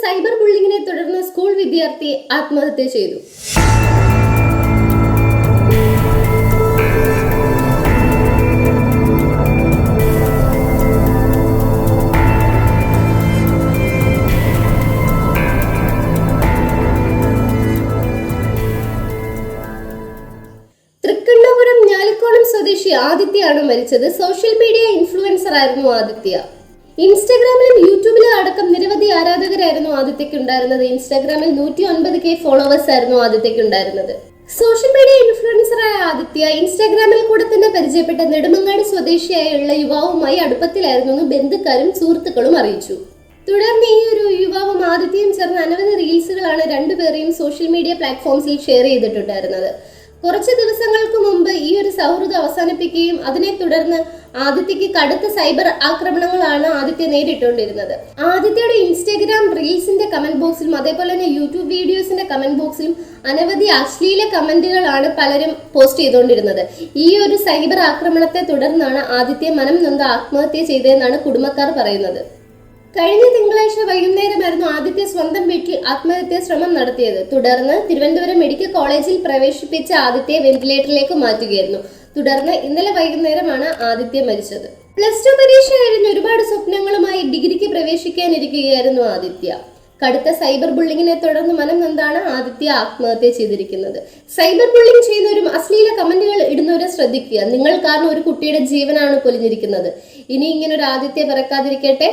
Cyber ബുള്ളിങ്ങിനെ തുടർന്ന് school വിദ്യാർത്ഥി ആത്മഹത്യ ചെയ്തു. തൃക്കണ്ണപുരം ഞാലിക്കോണം സ്വദേശി ആദിത്യയാണ് മരിച്ചത്. സോഷ്യൽ മീഡിയ ഇൻഫ്ലുവൻസർ ആയിരുന്നു ആദിത്യ. ഇൻസ്റ്റാഗ്രാമിലും യൂട്യൂബിലും അടക്കം നിരവധി ആരാധകരായിരുന്നു ആദിത്യക്ക് ഉണ്ടായിരുന്നത്. ഇൻസ്റ്റാഗ്രാമിൽ 109K ഫോളോവേഴ്സ് ആയിരുന്നു ആദിത്യക്ക് ഉണ്ടായിരുന്നത്. സോഷ്യൽ മീഡിയ ഇൻഫ്ലുവൻസറായ ആദിത്യ ഇൻസ്റ്റാഗ്രാമിൽ കൂടെ തന്നെ പരിചയപ്പെട്ട നെടുമങ്ങാട് സ്വദേശിയായുള്ള യുവാവുമായി അടുപ്പത്തിലായിരുന്നു ബന്ധുക്കാരും സുഹൃത്തുക്കളും അറിയിച്ചു. തുടർന്ന് ഈ ഒരു യുവാവും ആദിത്യയും ചേർന്ന് അനവധി റീൽസുകളാണ് രണ്ടുപേരെയും സോഷ്യൽ മീഡിയ പ്ലാറ്റ്ഫോംസിൽ ഷെയർ ചെയ്തിട്ടുണ്ടായിരുന്നത്. കുറച്ച് ദിവസങ്ങൾക്ക് മുമ്പ് ഈ ഒരു സൗഹൃദം അവസാനിപ്പിക്കുകയും അതിനെ തുടർന്ന് ആദിത്യക്ക് കടുത്ത സൈബർ ആക്രമണങ്ങളാണ് ആദിത്യ നേരിട്ടുകൊണ്ടിരുന്നത്. ആദിത്യയുടെ ഇൻസ്റ്റാഗ്രാം റീൽസിന്റെ കമന്റ് ബോക്സിലും അതേപോലെ തന്നെ യൂട്യൂബ് വീഡിയോസിന്റെ കമന്റ് ബോക്സിലും അനവധി അശ്ലീല കമന്റുകളാണ് പലരും പോസ്റ്റ് ചെയ്തുകൊണ്ടിരുന്നത്. ഈ ഒരു സൈബർ ആക്രമണത്തെ തുടർന്നാണ് ആദിത്യ മനം നൊന്ത് ആത്മഹത്യ ചെയ്തതെന്നാണ് കുടുംബക്കാർ പറയുന്നത്. കഴിഞ്ഞ തിങ്കളാഴ്ച വൈകുന്നേരമായിരുന്നു ആദിത്യ സ്വന്തം വീട്ടിൽ ആത്മഹത്യാ ശ്രമം നടത്തിയത്. തുടർന്ന് തിരുവനന്തപുരം മെഡിക്കൽ കോളേജിൽ പ്രവേശിപ്പിച്ച ആദിത്യയെ വെന്റിലേറ്ററിലേക്ക് മാറ്റുകയായിരുന്നു. തുടർന്ന് ഇന്നലെ വൈകുന്നേരമാണ് ആദിത്യ മരിച്ചത്. +2 പരീക്ഷ കഴിഞ്ഞ് ഒരുപാട് സ്വപ്നങ്ങളുമായി ഡിഗ്രിക്ക് പ്രവേശിക്കാനിരിക്കുകയായിരുന്നു ആദിത്യ. കടുത്ത സൈബർ ബുള്ളിങ്ങിനെ തുടർന്ന് മനം നൊന്താണ് ആദിത്യ ആത്മഹത്യ ചെയ്തിരിക്കുന്നത്. സൈബർ ബുള്ളിങ് ചെയ്യുന്നവരും അശ്ലീല കമന്റുകൾ ഇടുന്നവരെ ശ്രദ്ധിക്കുക. നിങ്ങൾ കാരണം ഒരു കുട്ടിയുടെ ജീവനാണ് പൊലിഞ്ഞിരിക്കുന്നത്. ഇനി ഇങ്ങനൊരു ആദിത്യ പിറക്കാതിരിക്കട്ടെ.